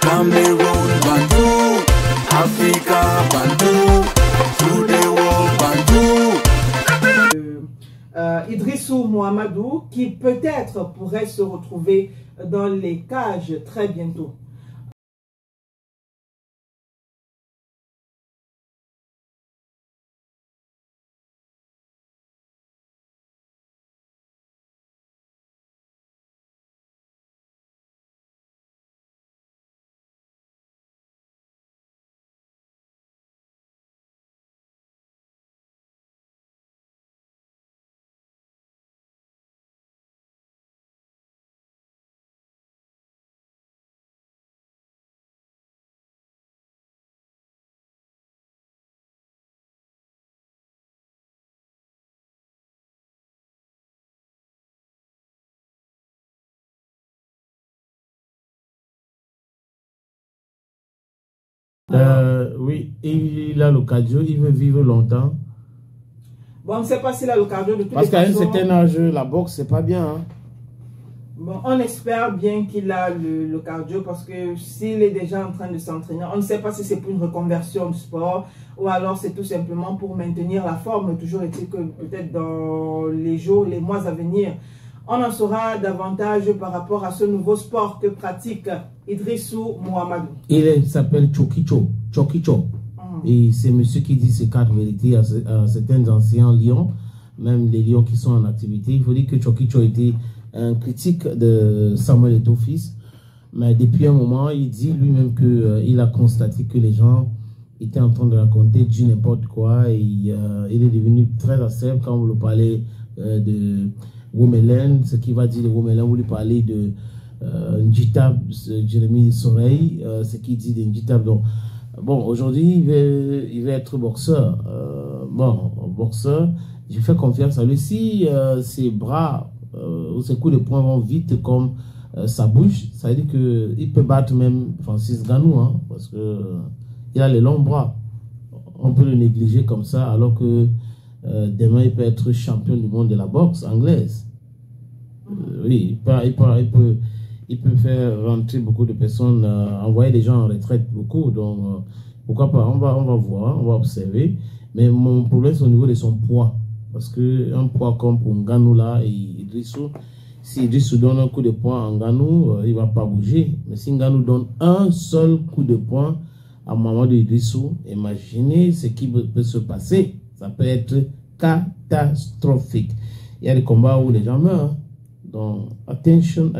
Cameroon, Bandou, Africa, Bandou, through the world, Bandou. Idrissou Mohamedou, qui peut-être pourrait se retrouver dans les cages très bientôt. Oui, il a le cardio, il veut vivre longtemps. Bon, on ne sait pas s'il a le cardio de toutes les façons. Parce qu'à un certain âge, la boxe, c'est pas bien. Hein. Bon, on espère bien qu'il a le cardio parce que s'il est déjà en train de s'entraîner, on ne sait pas si c'est pour une reconversion du sport ou alors c'est tout simplement pour maintenir la forme. Toujours est-il que peut-être dans les jours, les mois à venir, on en saura davantage par rapport à ce nouveau sport que pratique Idrissou Mohamedou. Il s'appelle Chokicho. Et c'est monsieur qui dit ces quatre vérités à certains anciens lions, même les lions qui sont en activité. Il faut dire que Chokicho était un critique de Samuel Eto'o fils. Mais depuis un moment, il dit lui-même qu'il a constaté que les gens étaient en train de raconter du n'importe quoi. Et il est devenu très acerbe quand vous le parlez de Womelen, ce qu'il va dire de Womelen, vous lui parlez de Njitab, Jérémy Soreille, ce qu'il dit de Njitab. Donc, bon, aujourd'hui, il veut être boxeur. Boxeur, je fais confiance à lui. Si ses bras ou ses coups de poing vont vite comme sa bouche, ça veut dire qu'il peut battre même Francis Ngannou, hein, parce qu'il a les longs bras. On peut le négliger comme ça, alors que demain, il peut être champion du monde de la boxe anglaise. Oui, il peut faire rentrer beaucoup de personnes, envoyer des gens en retraite, beaucoup. Donc, pourquoi pas, on va voir, on va observer. Mais mon problème, c'est au niveau de son poids. Parce qu'un poids comme pour Ngannou là, et Idrissou, si Idrissou donne un coup de poing à Ngannou, il ne va pas bouger. Mais si Ngannou donne un seul coup de poing à Mamadou Idrissou, imaginez ce qui peut se passer. Ça peut être catastrophique. Il y a des combats où les gens meurent. Donc, attention.